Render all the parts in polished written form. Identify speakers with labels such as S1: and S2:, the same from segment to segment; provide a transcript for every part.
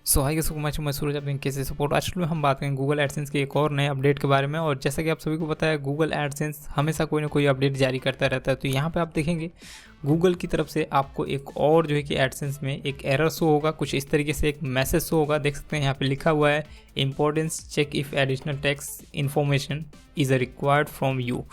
S1: सो high so much मैं सूरज आप कैसे सपोर्ट। आज में हम बात करेंगे गूगल एडसेंस के एक और नए अपडेट के बारे में। और जैसा कि आप सभी को पता है गूगल एडसेंस हमेशा कोई ना कोई अपडेट जारी करता रहता है। तो यहाँ पे आप देखेंगे गूगल की तरफ से आपको एक और जो है कि एडसेंस में एक एरर शो होगा, कुछ इस तरीके से एक मैसेज शो होगा। देख सकते हैं यहाँ पे लिखा हुआ है importance check if additional tax information is required from you.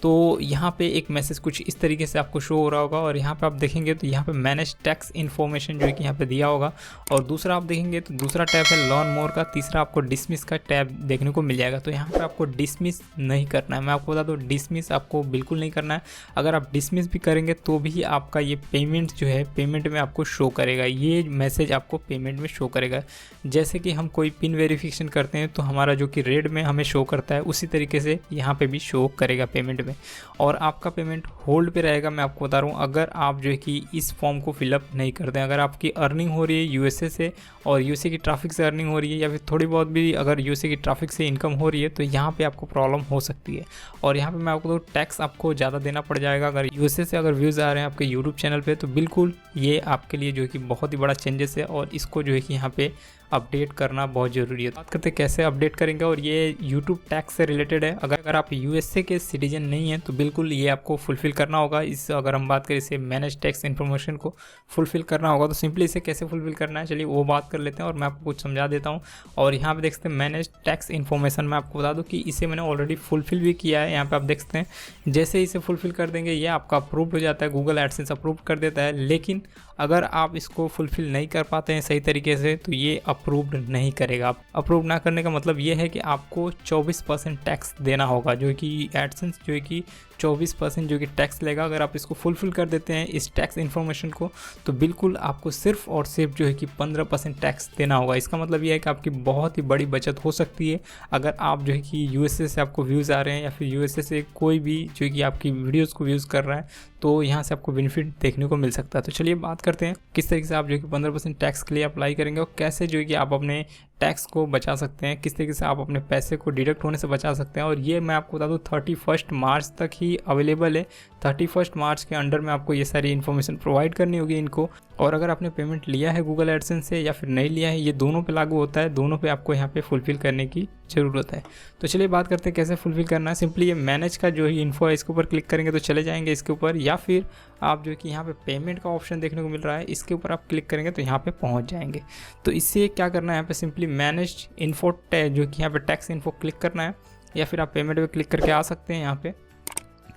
S1: तो यहाँ पे एक मैसेज कुछ इस तरीके से आपको शो हो रहा होगा। और यहाँ पे आप देखेंगे तो यहाँ पे मैनेज टैक्स इन्फॉर्मेशन जो है कि यहाँ पे दिया होगा। और दूसरा आप देखेंगे तो दूसरा टैब है लर्न मोर का, तीसरा आपको डिसमिस का टैब देखने को मिल जाएगा। तो यहाँ पे आपको डिसमिस नहीं करना है। मैं आपको बता दूँ डिसमिस आपको बिल्कुल नहीं करना है। अगर आप डिसमिस भी करेंगे तो भी आपका ये पेमेंट जो है पेमेंट में आपको शो करेगा, ये मैसेज आपको पेमेंट में शो करेगा। जैसे कि हम कोई पिन वेरिफिकेशन करते हैं तो हमारा जो कि रेड में हमें शो करता है उसी तरीके से यहाँ पे भी शो करेगा पेमेंट में। और आपका पेमेंट होल्ड पे रहेगा। मैं आपको बता रहा हूँ अगर आप जो है कि इस फॉर्म को फिलअप नहीं करते हैं, अगर आपकी अर्निंग हो रही है यूएसए से और यूएसए की ट्रैफिक से अर्निंग हो रही है या फिर थोड़ी बहुत भी अगर यूएसए की ट्रैफिक से इनकम हो रही है तो यहाँ पे आपको प्रॉब्लम हो सकती है। और यहाँ पे मैं आपको तो टैक्स आपको ज़्यादा देना पड़ जाएगा। अगर यूएसए से अगर व्यूज़ आ रहे हैं आपके यूट्यूब चैनल पे तो बिल्कुल ये आपके लिए जो है कि बहुत ही बड़ा चेंजेस है और इसको जो है कि यहाँ पे अपडेट करना बहुत ज़रूरी है। बात करते हैं कैसे अपडेट करेंगे। और ये यूट्यूब टैक्स से रिलेटेड है। अगर आप यूएसए के सिटीजन नहीं हैं तो बिल्कुल ये आपको फुलफ़िल करना होगा। इस अगर हम बात करें इसे मैनेज टैक्स इन्फॉर्मेशन को फुलफ़िल करना होगा तो सिंपली इसे कैसे फुलफ़िल करना है चलिए वो बात कर लेते हैं और मैं आपको कुछ समझा देता हूँ। और यहाँ पे देख सकते हैं मैनेज टैक्स इन्फॉर्मेशन, मैं आपको बता दूँ कि इसे मैंने ऑलरेडी फुलफ़िल भी किया है। यहाँ पे आप देख सकते हैं जैसे ही इसे फुलफ़िल कर देंगे ये आपका अप्रूव हो जाता है, गूगल एडसेंस अप्रूव कर देता है। लेकिन अगर आप इसको फुलफ़िल नहीं कर पाते हैं सही तरीके से तो ये अप्रूव्ड नहीं करेगा। आप अप्रूव ना करने का मतलब ये है कि आपको 24% टैक्स देना होगा, जो कि एडसेंस जो है कि 24% जो कि टैक्स लेगा। अगर आप इसको फुलफ़िल कर देते हैं इस टैक्स इन्फॉर्मेशन को तो बिल्कुल आपको सिर्फ और सिर्फ जो है कि 15% टैक्स देना होगा। इसका मतलब ये है कि आपकी बहुत ही बड़ी बचत हो सकती है। अगर आप जो है कि यूएसए से आपको व्यूज़ आ रहे हैं या फिर यूएसए से कोई भी जो है कि आपकी वीडियोज़ को व्यूज़ कर रहा है तो यहाँ से आपको बेनिफिट देखने को मिल सकता है। तो चलिए बात करते हैं किस तरीके से आप जो है कि 15% टैक्स के लिए अप्लाई करेंगे और कैसे जो है कि आप अपने टैक्स को बचा सकते हैं, किस तरीके से आप अपने पैसे को डिडक्ट होने से बचा सकते हैं। और ये मैं आपको बता दूँ 31 मार्च तक ही अवेलेबल है। 31 मार्च के अंडर में आपको ये सारी इन्फॉर्मेशन प्रोवाइड करनी होगी इनको। और अगर आपने पेमेंट लिया है गूगल एडसेंस से या फिर नहीं लिया है, ये दोनों पे लागू होता है, दोनों पे आपको यहाँ पे फुलफ़िल करने की ज़रूरत है। तो चलिए बात करते हैं कैसे फुलफ़िल करना है। सिंपली ये मैनेज का जो ही इन्फो है इसके ऊपर क्लिक करेंगे तो चले जाएंगे इसके ऊपर, या फिर आप जो कि यहाँ पे पेमेंट का ऑप्शन देखने को मिल रहा है इसके ऊपर आप क्लिक करेंगे तो यहाँ पे पहुँच जाएंगे। तो इससे क्या करना है यहाँ पे सिंपली मैनेज इन्फो जो कि यहाँ पे टैक्स इन्फो क्लिक करना है, या फिर आप पेमेंट पे क्लिक करके आ सकते हैं यहाँ पे।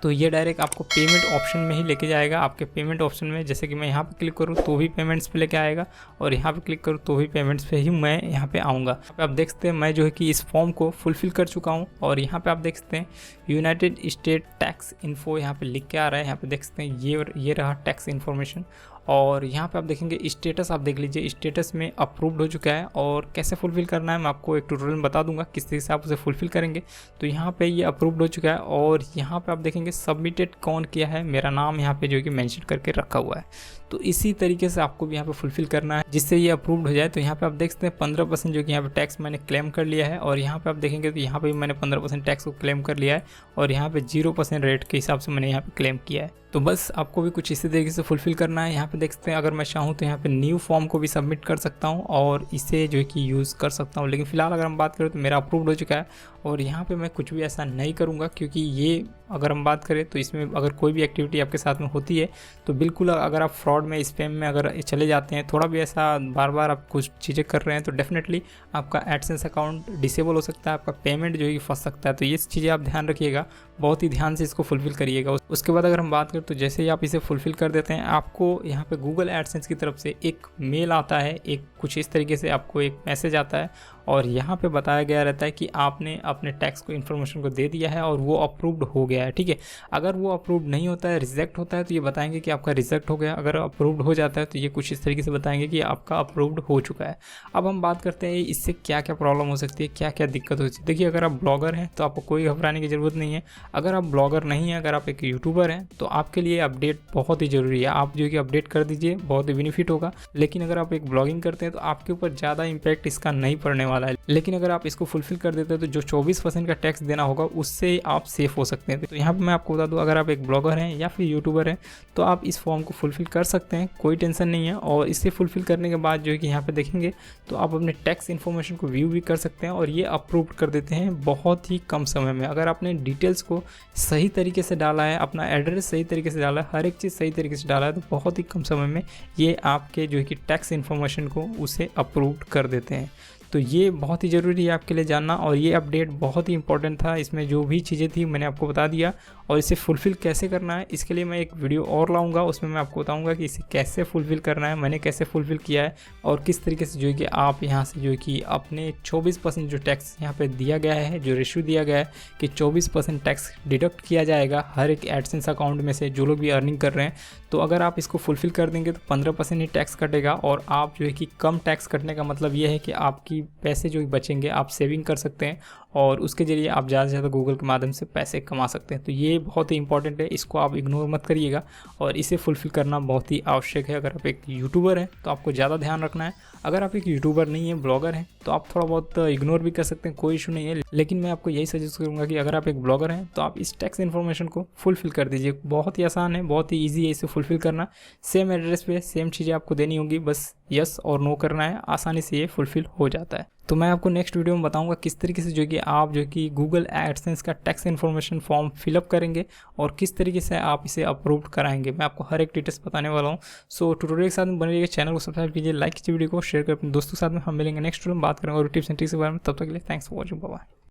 S1: तो ये डायरेक्ट आपको पेमेंट ऑप्शन में ही लेके जाएगा। आपके पेमेंट ऑप्शन में जैसे कि मैं यहाँ पे क्लिक करूँ तो भी पेमेंट्स पे लेके आएगा और यहाँ पे क्लिक करूँ तो भी पेमेंट्स पे ही मैं यहाँ पे आऊँगा। यहाँ पे आप देख सकते हैं मैं जो है कि इस फॉर्म को फुलफ़िल कर चुका हूँ। और यहाँ पे आप देख सकते हैं यूनाइटेड स्टेट टैक्स इन्फो यहाँ पे लिख के आ रहा है। यहाँ पे देख सकते हैं ये रहा टैक्स इन्फॉर्मेशन। और यहाँ पे आप देखेंगे स्टेटस, आप देख लीजिए स्टेटस में अप्रूव्ड हो चुका है। और कैसे फुलफ़िल करना है मैं आपको एक ट्यूटोरियल में बता दूंगा किस तरीके से आप उसे फुलफ़िल करेंगे। तो यहाँ पे ये अप्रूव्ड हो चुका है और यहाँ पे आप देखेंगे सबमिटेड कौन किया है, मेरा नाम यहाँ पे जो कि मेंशन करके रखा हुआ है। तो इसी तरीके से आपको भी यहाँ पे फुलफ़िल करना है जिससे ये अप्रूव्ड हो जाए। तो यहाँ पे आप देख सकते हैं 15% जो कि यहाँ पे टैक्स मैंने क्लेम कर लिया है। और यहाँ पे आप देखेंगे तो यहाँ पे भी मैंने 15% टैक्स को क्लेम कर लिया है और यहाँ पे 0% रेट के हिसाब से मैंने यहाँ पे क्लेम किया है। तो बस आपको भी कुछ इसी तरीके से फुलफ़िल करना है। यहाँ पे देख सकते हैं अगर मैं चाहूँ तो यहाँ पे न्यू फॉर्म को भी सबमिट कर सकता हूँ और इसे जो है कि यूज़ कर सकता हूँ। लेकिन फ़िलहाल अगर हम बात करें तो मेरा अप्रूव्ड हो चुका है और यहाँ पे मैं कुछ भी ऐसा नहीं करूँगा, क्योंकि ये अगर हम बात करें तो इसमें अगर कोई भी एक्टिविटी आपके साथ में होती है तो बिल्कुल अगर आप फ्रॉड में स्पैम में अगर चले जाते हैं, थोड़ा भी ऐसा बार बार आप कुछ चीज़ें कर रहे हैं तो डेफिनेटली आपका एडसेंस अकाउंट डिसेबल हो सकता है, आपका पेमेंट जो है फंस सकता है। तो ये चीज़ें आप ध्यान रखिएगा, बहुत ही ध्यान से इसको फुलफ़िल करिएगा। उसके बाद अगर हम बात करें तो जैसे ही आप इसे फुलफ़िल कर देते हैं आपको यहाँ पे गूगल एडसेंस की तरफ से एक मेल आता है, एक कुछ इस तरीके से आपको एक मैसेज आता है और यहाँ पे बताया गया रहता है कि आपने अपने टैक्स को इन्फॉर्मेशन को दे दिया है और वो अप्रूव्ड हो गया है। ठीक है, अगर वो अप्रूव्ड नहीं होता है, रिजेक्ट होता है तो ये बताएंगे कि आपका रिजेक्ट हो गया। अगर अप्रूव्ड हो जाता है तो ये कुछ इस तरीके से बताएंगे कि आपका अप्रूव्ड हो चुका है। अब हम बात करते हैं इससे क्या क्या प्रॉब्लम हो सकती है, क्या क्या दिक्कत हो सकती है। देखिए अगर आप ब्लॉगर हैं तो आपको कोई घबराने की ज़रूरत नहीं है। अगर आप ब्लॉगर नहीं हैं, अगर आप एक यूट्यूबर हैं तो आपके लिए अपडेट बहुत ही ज़रूरी है। आप जो कि अपडेट कर दीजिए, बहुत ही बेनिफिट होगा। लेकिन अगर आप एक ब्लॉगिंग करते हैं तो आपके ऊपर ज़्यादा इम्पैक्ट इसका नहीं पड़ने वाला है। लेकिन अगर आप इसको फुलफिल कर देते हो तो जो 24% का टैक्स देना होगा उससे आप सेफ हो सकते हैं। तो यहाँ पर मैं आपको बता दूँ, अगर आप एक ब्लॉगर हैं या फिर यूट्यूबर हैं तो आप इस फॉर्म को फुलफिल कर सकते हैं, कोई टेंशन नहीं है। और इसे फुलफिल करने के बाद जो है कि यहाँ पे देखेंगे तो आप अपने टैक्स इन्फॉर्मेशन को व्यू भी कर सकते हैं और ये अप्रूव कर देते हैं बहुत ही कम समय में। अगर आपने डिटेल्स को सही तरीके से डाला है, अपना एड्रेस सही तरीके से डाला है, हर एक चीज़ सही तरीके से डाला है, तो बहुत ही कम समय में ये आपके जो है कि टैक्स इन्फॉर्मेशन को उसे अप्रूव कर देते हैं। तो ये बहुत ही ज़रूरी है आपके लिए जानना, और ये अपडेट बहुत ही इंपॉर्टेंट था। इसमें जो भी चीज़ें थी मैंने आपको बता दिया, और इसे फुलफ़िल कैसे करना है इसके लिए मैं एक वीडियो और लाऊंगा, उसमें मैं आपको बताऊंगा कि इसे कैसे फुलफ़िल करना है, मैंने कैसे फुलफ़िल किया है, और किस तरीके से जो है कि आप यहाँ से जो है कि अपने 24% जो टैक्स यहाँ पे दिया गया है, जो रेशियो दिया गया है कि 24% टैक्स डिडक्ट किया जाएगा हर एक एडसेंस अकाउंट में से जो लोग भी अर्निंग कर रहे हैं। तो अगर आप इसको फुलफ़िल कर देंगे तो 15% ही टैक्स कटेगा, और आप जो है कि कम टैक्स कटने का मतलब ये है कि आपकी पैसे जो बचेंगे आप सेविंग कर सकते हैं, और उसके ज़रिए आप ज़्यादा से ज़्यादा गूगल के माध्यम से पैसे कमा सकते हैं। तो ये बहुत ही इंपॉर्टेंट है, इसको आप इग्नोर मत करिएगा, और इसे फुलफ़िल करना बहुत ही आवश्यक है। अगर आप एक यूट्यूबर हैं तो आपको ज़्यादा ध्यान रखना है, अगर आप एक यूट्यूबर नहीं है, ब्लॉगर हैं, तो आप थोड़ा बहुत इग्नोर भी कर सकते हैं, कोई इशू नहीं है। लेकिन मैं आपको यही सजेस्ट करूँगा कि अगर आप एक ब्लॉगर हैं तो आप इस टैक्स इन्फॉर्मेशन को फुलफ़िल कर दीजिए। बहुत ही आसान है, बहुत ही ईजी है इसे फुलफ़िल करना। सेम एड्रेस पे सेम चीज़ें आपको देनी होगी, बस यस और नो करना है, आसानी से ये फुलफ़िल हो जाता है। तो मैं आपको नेक्स्ट वीडियो में बताऊंगा किस तरीके से जो कि आप जो कि गूगल एडसेंस का टैक्स इन्फॉर्मेशन फॉर्म फिलअप करेंगे और किस तरीके से आप इसे अप्रूव कराएंगे। मैं आपको हर एक डिटेल्स बताने वाला हूं। सो ट्यूटोरियल के साथ में बने रहिए, चैनल को सब्सक्राइब कीजिए, लाइक कीजिए, वीडियो को शेयर कर अपने दोस्तों के साथ में। हम मिलेंगे नेक्स्ट वीडियो में, बात करेंगे और टिप्स एंड ट्रिक्स के बारे में। तब तक के लिए thanks for watching, bye bye.